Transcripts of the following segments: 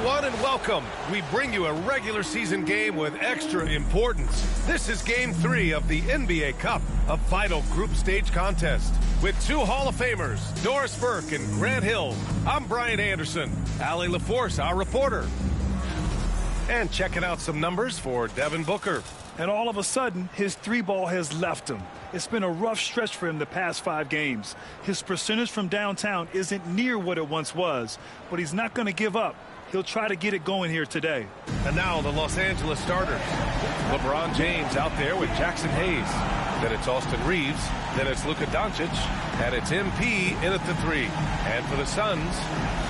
everyone, and welcome. We bring you a regular season game with extra importance. This is Game 3 of the NBA Cup, a vital group stage contest. With two Hall of Famers, Doris Burke and Grant Hill, I'm Brian Anderson. Allie LaForce, our reporter. And checking out some numbers for Devin Booker. And all of a sudden, his three ball has left him. It's been a rough stretch for him the past 5 games. His percentage from downtown isn't near what it once was, but he's not going to give up. He'll try to get it going here today. And now the Los Angeles starters. LeBron James out there with Jackson Hayes. Then it's Austin Reeves. Then it's Luka Doncic. And it's MP in at the 3. And for the Suns,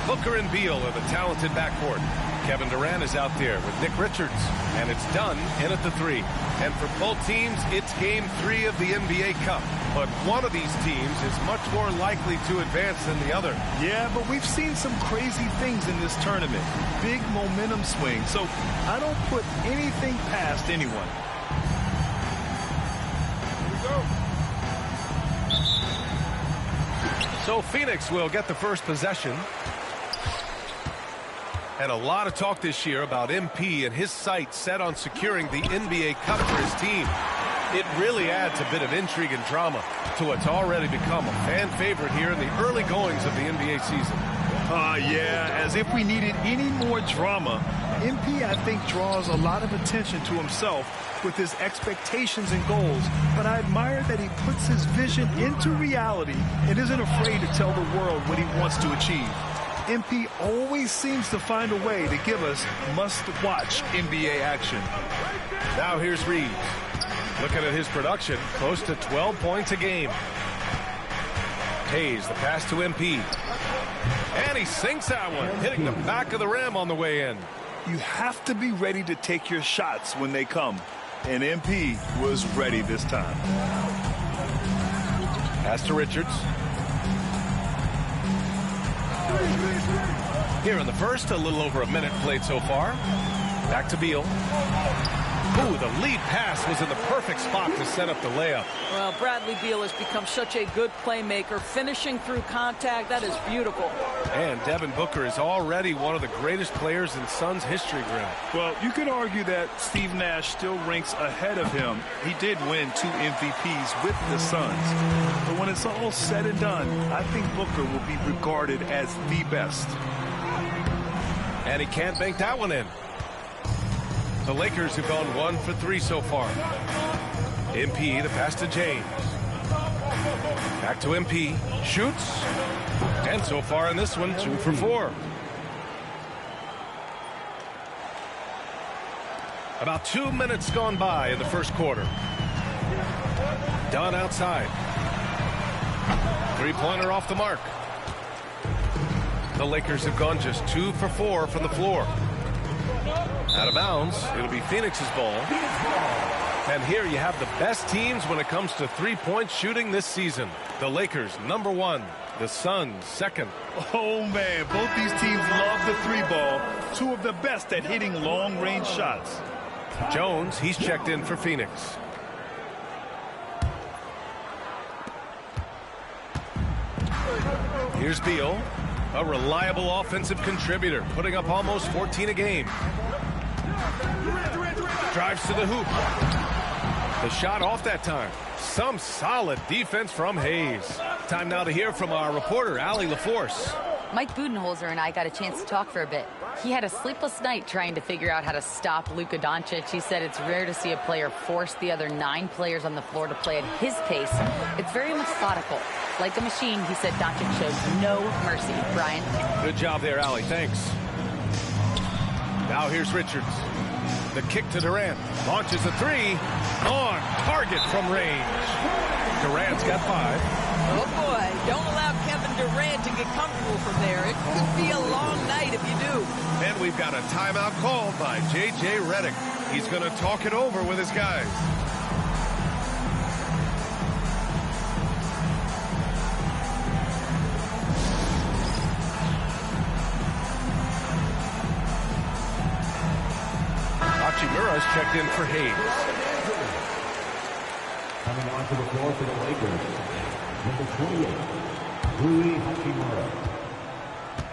Booker and Beal are the talented backcourt. Kevin Durant is out there with Nick Richards. And it's Dunn in at the 3. And for both teams, it's Game 3 of the NBA Cup. But one of these teams is much more likely to advance than the other. Yeah, but we've seen some crazy things in this tournament. Big momentum swing. So I don't put anything past anyone. Here we go. So Phoenix will get the first possession. And a lot of talk this year about MP and his sights set on securing the NBA Cup for his team. It really adds a bit of intrigue and drama to what's already become a fan favorite here in the early goings of the NBA season. Yeah, as if we needed any more drama. MP, I think, draws a lot of attention to himself with his expectations and goals, but I admire that he puts his vision into reality and isn't afraid to tell the world what he wants to achieve. MP always seems to find a way to give us must-watch NBA action. Now here's Reeves. Looking at his production, close to 12 points a game. Hayes, the pass to MP. And he sinks that one, hitting the back of the rim on the way in. You have to be ready to take your shots when they come. And MP was ready this time. Pass to Richards. Here in the first, a little over a minute played so far. Back to Beal. Ooh, the lead pass was in the perfect spot to set up the layup. Well, Bradley Beal has become such a good playmaker, finishing through contact. That is beautiful. And Devin Booker is already one of the greatest players in Suns history, Grant. Well, you could argue that Steve Nash still ranks ahead of him. He did win 2 MVPs with the Suns. But when it's all said and done, I think Booker will be regarded as the best. And he can't bank that one in. The Lakers have gone 1 for 3 so far. MP, the pass to James. Back to MP. Shoots. And so far in this one, 2 for 4. About 2 minutes gone by in the first quarter. Dunn outside. 3-pointer off the mark. The Lakers have gone just 2 for 4 from the floor. Out of bounds, it'll be Phoenix's ball. And here you have the best teams when it comes to three-point shooting this season. The Lakers, number 1. The Suns, 2nd. Oh, man, both these teams love the 3-ball. 2 of the best at hitting long-range shots. Jones, he's checked in for Phoenix. Here's Beal, a reliable offensive contributor, putting up almost 14 a game. Drives to the hoop. The shot off that time. Some solid defense from Hayes. Time now to hear from our reporter, Allie LaForce. Mike Budenholzer and I got a chance to talk for a bit. He had a sleepless night trying to figure out how to stop Luka Doncic. He said it's rare to see a player force the other 9 players on the floor to play at his pace. It's very methodical. Like a machine, he said Doncic shows no mercy. Brian? Good job there, Allie. Thanks. Now here's Richards. The kick to Durant. Launches a 3. On target from range. Durant's got 5. Oh, boy. Don't allow Kevin Durant to get comfortable from there. It could be a long night if you do. And we've got a timeout called by J.J. Redick. He's going to talk it over with his guys. Hachimura's checked in for Hayes. Coming onto the floor for the Lakers, number 28, Rui Hachimura.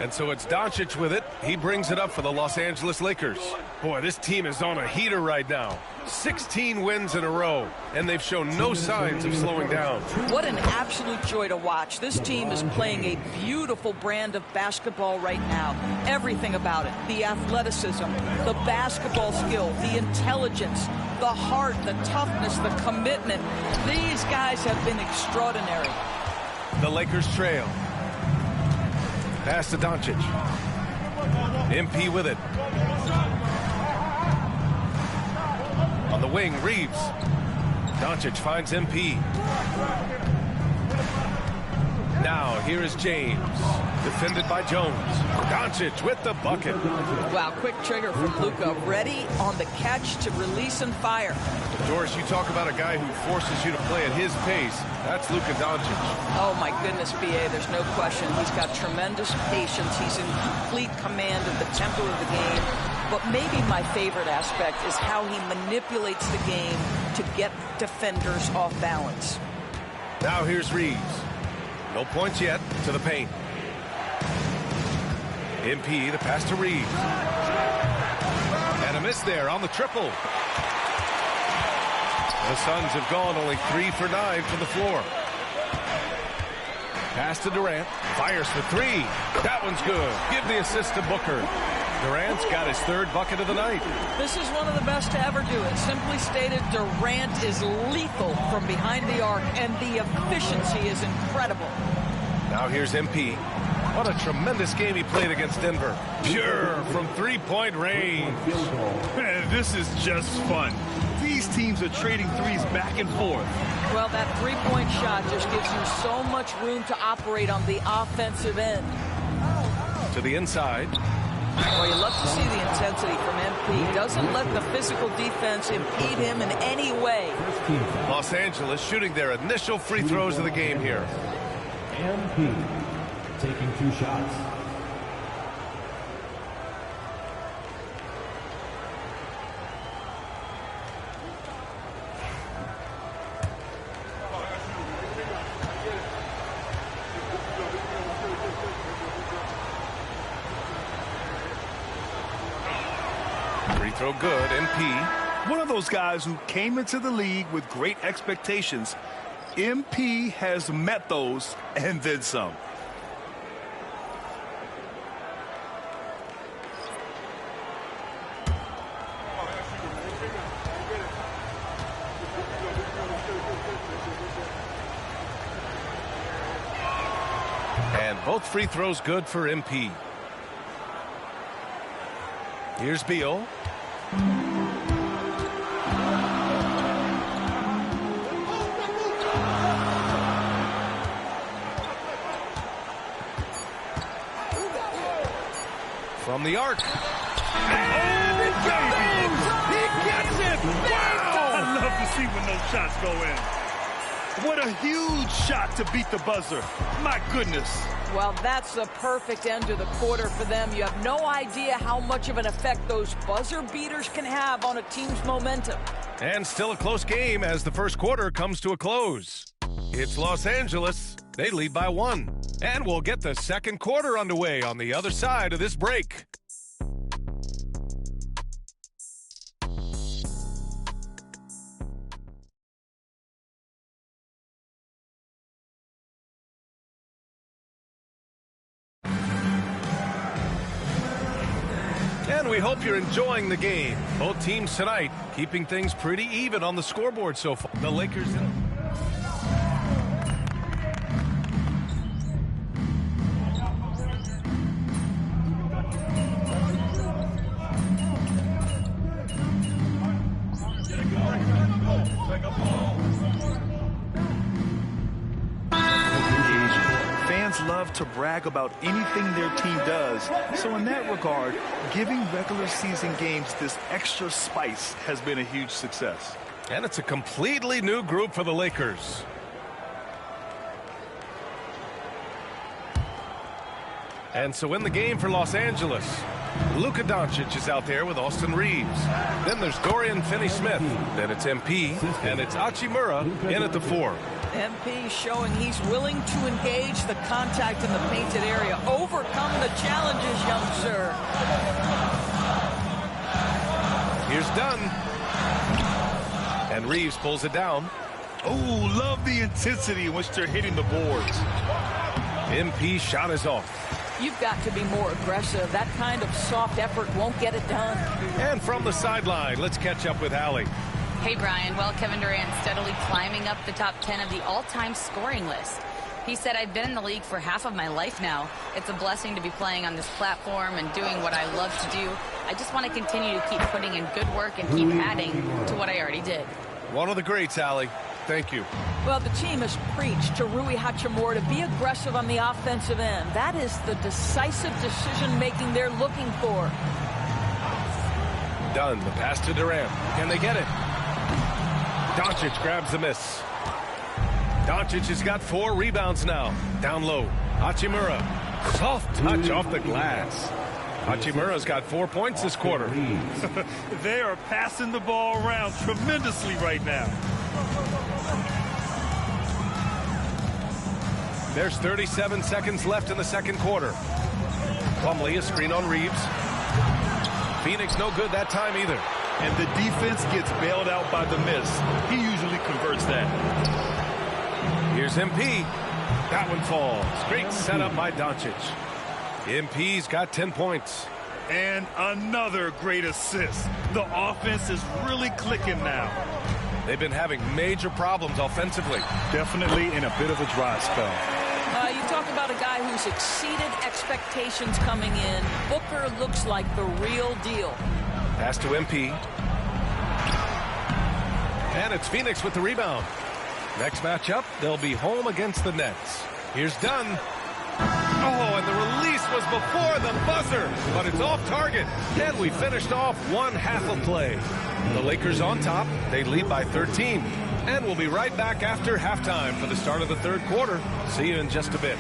And so it's Doncic with it. He brings it up for the Los Angeles Lakers. Boy, this team is on a heater right now. 16 wins in a row, and they've shown no signs of slowing down. What an absolute joy to watch. This team is playing a beautiful brand of basketball right now. Everything about it, the athleticism, the basketball skill, the intelligence, the heart, the toughness, the commitment. These guys have been extraordinary. The Lakers trail. Pass to Doncic. MP with it. On the wing, Reeves. Doncic finds MP. Now, here is James. Defended by Jones. Doncic with the bucket. Wow, quick trigger from Luka. Ready on the catch to release and fire. Doris, you talk about a guy who forces you to play at his pace. That's Luka Doncic. Oh, my goodness, B.A., there's no question. He's got tremendous patience. He's in complete command of the tempo of the game. But maybe my favorite aspect is how he manipulates the game to get defenders off balance. Now here's Reeves. No points yet to the paint. MP, the pass to Reeves. And a miss there on the triple. The Suns have gone only 3 for 9 from the floor. Pass to Durant. Fires for 3. That one's good. Give the assist to Booker. Durant's got his 3rd bucket of the night. This is one of the best to ever do it. Simply stated, Durant is lethal from behind the arc, and the efficiency is incredible. Now here's MP. What a tremendous game he played against Denver. Pure from 3-point range. Man, this is just fun. These teams are trading threes back and forth. Well, that three-point shot just gives you so much room to operate on the offensive end. To the inside. Well, you love to see the intensity from MP. Doesn't let the physical defense impede him in any way. Los Angeles shooting their initial free throws of the game here. MP taking 2 shots. Free throw good, MP. One of those guys who came into the league with great expectations. MP has met those and then some. And both free throws good for MP. Here's Beal. From the arc. And it goes! He gets it! Wow! I love to see when those shots go in. What a huge shot to beat the buzzer. My goodness. Well, that's the perfect end to the quarter for them. You have no idea how much of an effect those buzzer beaters can have on a team's momentum. And still a close game as the first quarter comes to a close. It's Los Angeles. They lead by 1. And we'll get the second quarter underway on the other side of this break. And we hope you're enjoying the game. Both teams tonight keeping things pretty even on the scoreboard so far. The Lakers... Fans love to brag about anything their team does. So in that regard, giving regular season games this extra spice has been a huge success. And it's a completely new group for the Lakers. And so in the game for Los Angeles, Luka Doncic is out there with Austin Reeves. Then there's Dorian Finney-Smith. Then it's MP. And it's Hachimura in at the 4. MP showing he's willing to engage the contact in the painted area. Overcome the challenges, young sir. Here's Dunn. And Reeves pulls it down. Oh, love the intensity in which they're hitting the boards. MP shot is off. You've got to be more aggressive. That kind of soft effort won't get it done. And from the sideline, let's catch up with Allie. Hey, Brian. Well, Kevin Durant steadily climbing up the top 10 of the all-time scoring list. He said, I've been in the league for half of my life now. It's a blessing to be playing on this platform and doing what I love to do. I just want to continue to keep putting in good work and keep adding to what I already did. One of the greats, Allie. Thank you. Well, the team has preached to Rui Hachimura to be aggressive on the offensive end. That is the decisive decision-making they're looking for. Dunn, the pass to Durant. Can they get it? Doncic grabs the miss. Doncic has got 4 rebounds now. Down low. Hachimura. Soft touch off the glass. Hachimura's got 4 points this quarter. They are passing the ball around tremendously right now. There's 37 seconds left in the second quarter. Plumlee, a screen on Reeves. Phoenix no good that time either. And the defense gets bailed out by the miss. He usually converts that. Here's MP. That one falls. Great setup by Doncic. MP's got 10 points. And another great assist. The offense is really clicking now. They've been having major problems offensively. Definitely in a bit of a dry spell. You talk about a guy who's exceeded expectations coming in. Booker looks like the real deal. Pass to MP. And it's Phoenix with the rebound. Next matchup, they'll be home against the Nets. Here's Dunn. Oh, and the release was before the buzzer, but it's off target. And we finished off one half of play. The Lakers on top. They lead by 13. And we'll be right back after halftime for the start of the third quarter. See you in just a bit.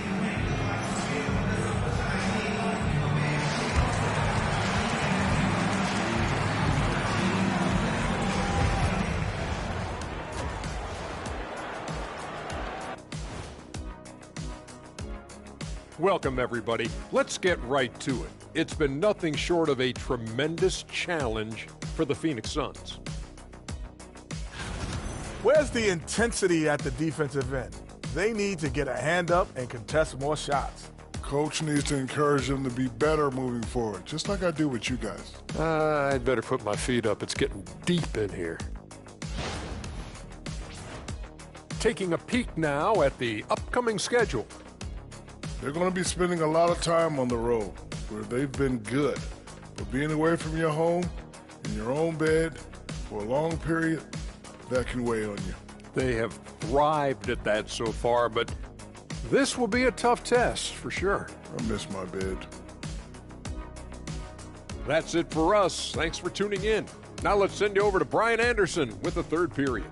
Welcome, everybody. Let's get right to it. It's been nothing short of a tremendous challenge for the Phoenix Suns. Where's the intensity at the defensive end? They need to get a hand up and contest more shots. Coach needs to encourage them to be better moving forward, just like I do with you guys. I'd better put my feet up. It's getting deep in here. Taking a peek now at the upcoming schedule. They're going to be spending a lot of time on the road, where they've been good. But being away from your home, in your own bed, for a long period, that can weigh on you. They have thrived at that so far, but this will be a tough test for sure. I miss my bed. That's it for us. Thanks for tuning in. Now let's send you over to Brian Anderson with the third period.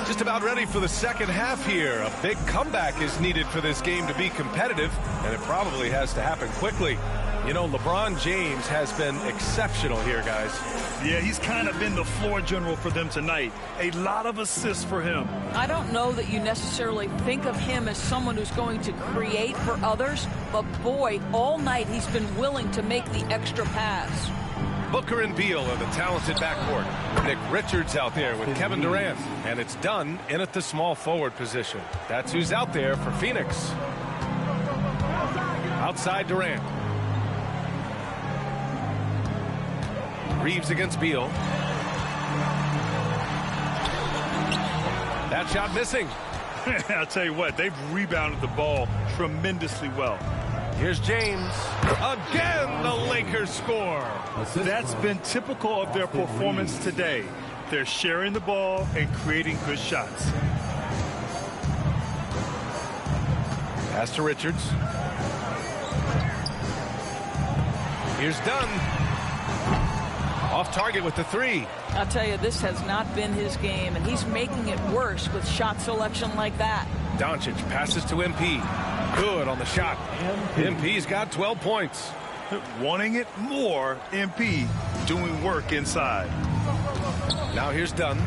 Just about ready for the second half here. A big comeback is needed for this game to be competitive, and it probably has to happen quickly. You know, LeBron James has been exceptional here, guys. Yeah, he's kind of been the floor general for them tonight. A lot of assists for him. I don't know that you necessarily think of him as someone who's going to create for others, but boy, all night he's been willing to make the extra pass. Booker and Beal are the talented backcourt. Nick Richards out there with Kevin Durant. And it's Dunn in at the small forward position. That's who's out there for Phoenix. Outside Durant. Reeves against Beal. That shot missing. I'll tell you what, they've rebounded the ball tremendously well. Here's James. Again, the Lakers score. That's been typical of their performance today. They're sharing the ball and creating good shots. Pass to Richards. Here's Dunn. Off target with the three. I'll tell you, this has not been his game, and he's making it worse with shot selection like that. Doncic passes to MP. Good on the shot. MP's got 12 points. Wanting it more, MP doing work inside. Now here's Dunn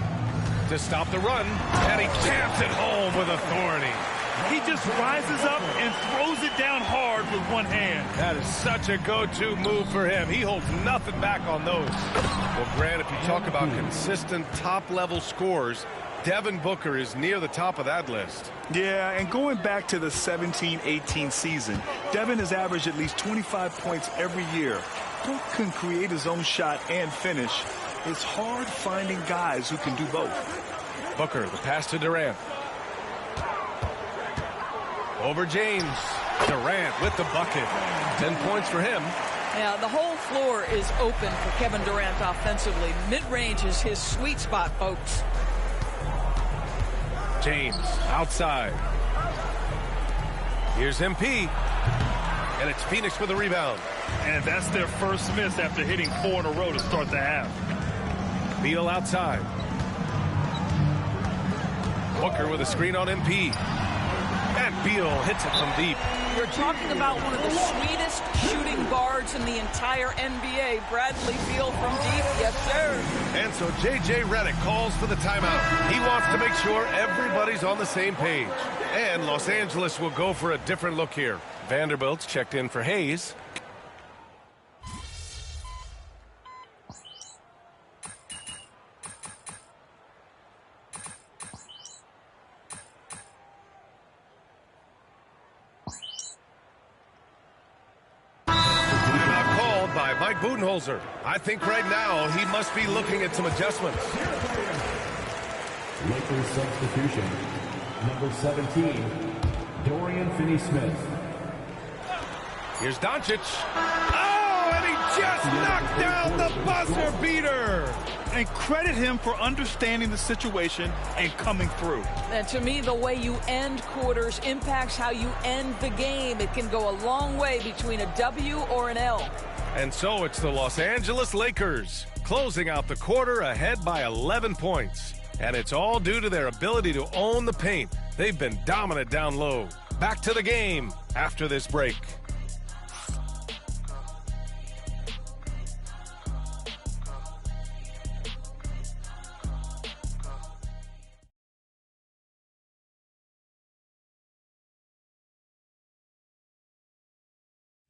to stop the run, and he jams it home with authority. He just rises up and throws it down hard with one hand. That is such a go-to move for him. He holds nothing back on those. Well, Grant, if you talk about consistent top-level scores, Devin Booker is near the top of that list. Yeah, and going back to the 17-18 season, Devin has averaged at least 25 points every year. Book can create his own shot and finish. It's hard finding guys who can do both. Booker, the pass to Durant. Over James. Durant with the bucket. 10 points for him. Yeah, the whole floor is open for Kevin Durant offensively. Mid-range is his sweet spot, folks. James outside. Here's MP. And it's Phoenix with a rebound. And that's their first miss after hitting 4 in a row to start the half. Beal outside. Booker with a screen on MP. And Beal hits it from deep. You're talking about one of the sweetest shooting guards in the entire NBA. Bradley Beal from deep. Yes, sir. And so J.J. Redick calls for the timeout. He wants to make sure everybody's on the same page. And Los Angeles will go for a different look here. Vanderbilt's checked in for Hayes. Mike Budenholzer. I think right now he must be looking at some adjustments. Lakers substitution. Number 17, Dorian Finney-Smith. Here's Doncic. Oh, and he just knocked down the buzzer beater. And credit him for understanding the situation and coming through. And to me, the way you end quarters impacts how you end the game. It can go a long way between a W or an L. And so it's the Los Angeles Lakers closing out the quarter ahead by 11 points. And it's all due to their ability to own the paint. They've been dominant down low. Back to the game after this break.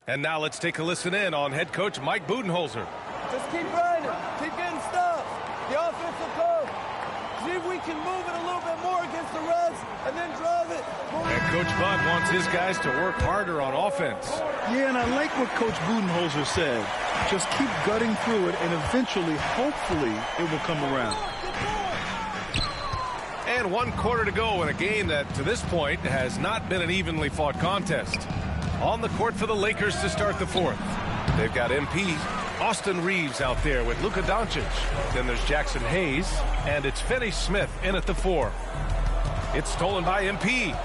And now let's take a listen in on head coach Mike Budenholzer. Just keep grinding. Keep getting stuff. The offense will come. See if we can move it a little bit more against the Reds and then drive it. And Coach Bud wants his guys to work harder on offense. Yeah, and I like what Coach Budenholzer said. Just keep gutting through it, and eventually, hopefully, it will come around. And 1 quarter to go in a game that, to this point, has not been an evenly fought contest. On the court for the Lakers to start the fourth. They've got MP, Austin Reeves out there with Luka Doncic. Then there's Jackson Hayes, and it's Finney-Smith in at the 4. It's stolen by MP.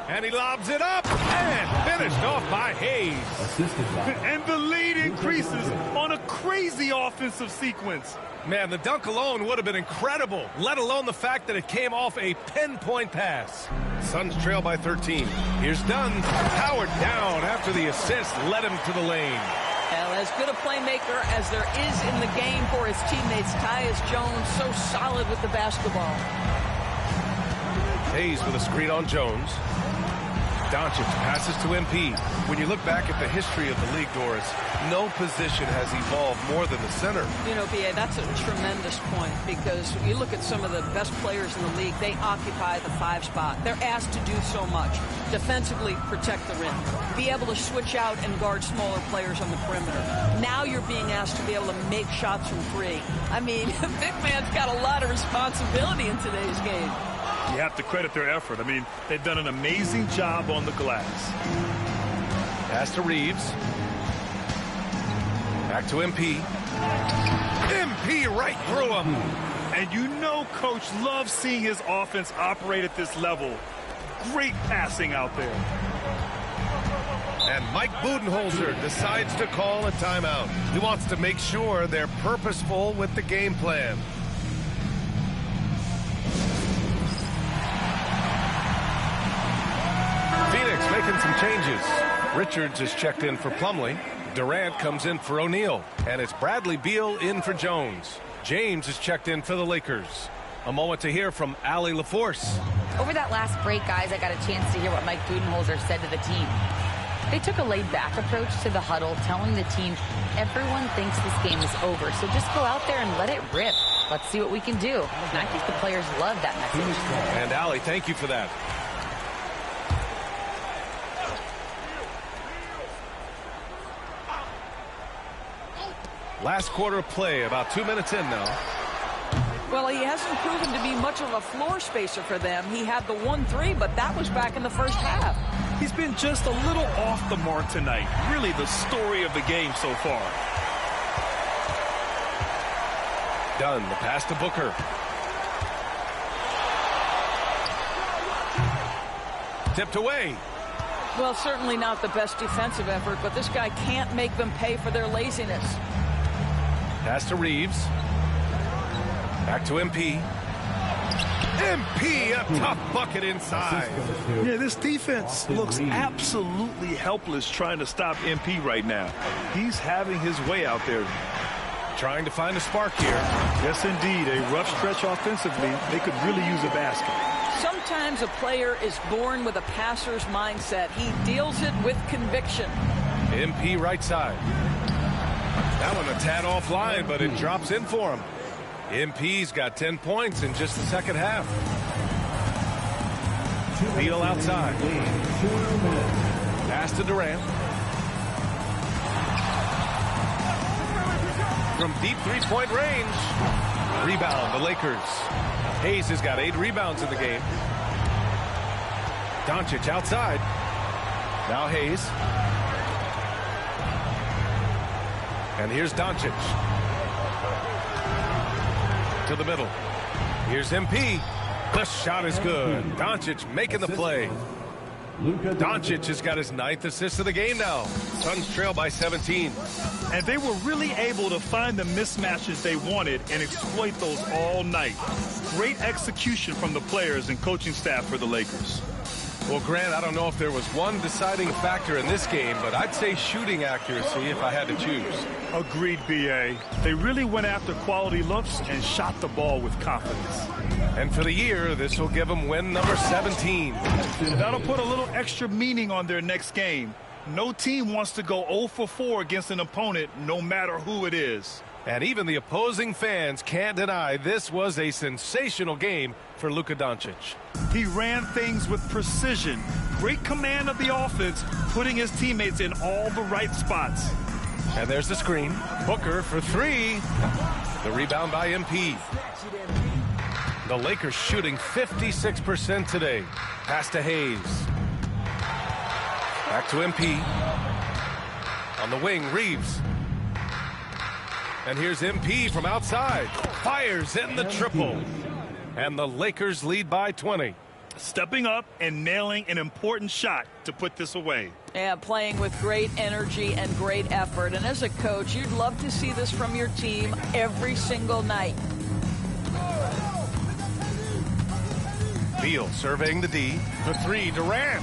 And he lobs it up, and finished off by Hayes. And the lead increases on a crazy offensive sequence. Man, the dunk alone would have been incredible, let alone the fact that it came off a pinpoint pass. Suns trail by 13. Here's Dunn. Powered down after the assist led him to the lane. Well, as good a playmaker as there is in the game for his teammates, Tyus Jones, so solid with the basketball. Hayes with a screen on Jones. Doncic passes to MP. When you look back at the history of the league, Doris, no position has evolved more than the center. You know, B.A., that's a tremendous point because you look at some of the best players in the league, they occupy the 5 spot. They're asked to do so much. Defensively, protect the rim. Be able to switch out and guard smaller players on the perimeter. Now you're being asked to be able to make shots from 3. I mean, big man's got a lot of responsibility in today's game. You have to credit their effort. I mean, they've done an amazing job on the glass. Pass to Reeves. Back to MP. MP right through him. And you know Coach loves seeing his offense operate at this level. Great passing out there. And Mike Budenholzer decides to call a timeout. He wants to make sure they're purposeful with the game plan. making some changes. Richards is checked in for Plumlee. Durant comes in for O'Neal. And it's Bradley Beal in for Jones. James is checked in for the Lakers. A moment to hear from Allie LaForce. Over that last break, guys, I got a chance to hear what Mike Budenholzer said to the team. They took a laid-back approach to the huddle, telling the team everyone thinks this game is over, so just go out there and let it rip. Let's see what we can do. And I think the players love that message. And Allie, thank you for that. Last quarter of play, about 2 minutes in now. Well, he hasn't proven to be much of a floor spacer for them. He had the 1-3, but that was back in the first half. He's been just a little off the mark tonight. Really the story of the game so far. Dunn, the pass to Booker. Tipped away. Well, certainly not the best defensive effort, but this guy can't make them pay for their laziness. Pass to Reeves. Back to MP. MP, a tough bucket inside. Yeah, this defense looks absolutely helpless trying to stop MP right now. He's having his way out there. Trying to find a spark here. Yes, indeed. A rough stretch offensively. They could really use a basket. Sometimes a player is born with a passer's mindset. He deals it with conviction. MP right side. That one a tad offline, but it drops in for him. MP's got 10 points in just the second half. Beal outside. Pass to Durant. From deep three-point range. Rebound, the Lakers. Hayes has got 8 rebounds in the game. Doncic outside. Now Hayes. And here's Doncic. To the middle. Here's MP. The shot is good. Doncic making the play. Doncic has got his 9th assist of the game now. Suns trail by 17. And they were really able to find the mismatches they wanted and exploit those all night. Great execution from the players and coaching staff for the Lakers. Well, Grant, I don't know if there was one deciding factor in this game, but I'd say shooting accuracy if I had to choose. Agreed, B.A. They really went after quality looks and shot the ball with confidence. And for the year, this will give them win number 17. That'll put a little extra meaning on their next game. No team wants to go 0 for 4 against an opponent, no matter who it is. And even the opposing fans can't deny this was a sensational game for Luka Doncic. He ran things with precision. Great command of the offense, putting his teammates in all the right spots. And there's the screen. Booker for 3. The rebound by MP. The Lakers shooting 56% today. Pass to Hayes. Back to MP. On the wing, Reeves. And here's MP from outside. Fires in the triple. And the Lakers lead by 20. Stepping up and nailing an important shot to put this away. Yeah, playing with great energy and great effort. And as a coach, you'd love to see this from your team every single night. Beal surveying the D. For 3, Durant.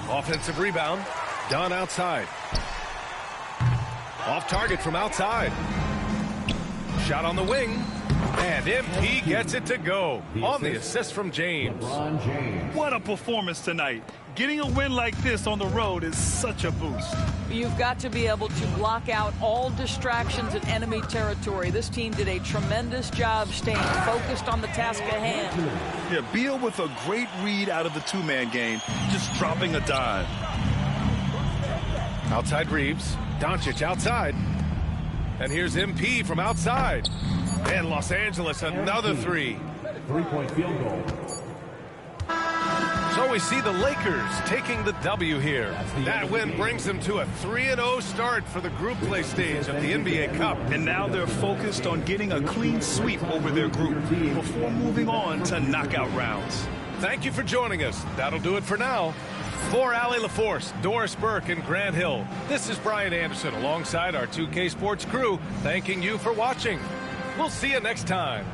Offensive rebound. Dunn outside. Off target from outside. Shot on the wing. And MP gets it to go on the assist from James. What a performance tonight. Getting a win like this on the road is such a boost. You've got to be able to block out all distractions in enemy territory. This team did a tremendous job staying focused on the task at hand. Yeah, Beal with a great read out of the two-man game, just dropping a dime. Outside Reeves. Doncic outside. And here's MP from outside. And Los Angeles, another 3. 3-point field goal. So we see the Lakers taking the W here. That win brings them to a 3-0 start for the group play stage of the NBA Cup. And now they're focused on getting a clean sweep over their group before moving on to knockout rounds. Thank you for joining us. That'll do it for now. For Allie LaForce, Doris Burke, and Grant Hill, this is Brian Anderson alongside our 2K Sports crew, thanking you for watching. We'll see you next time.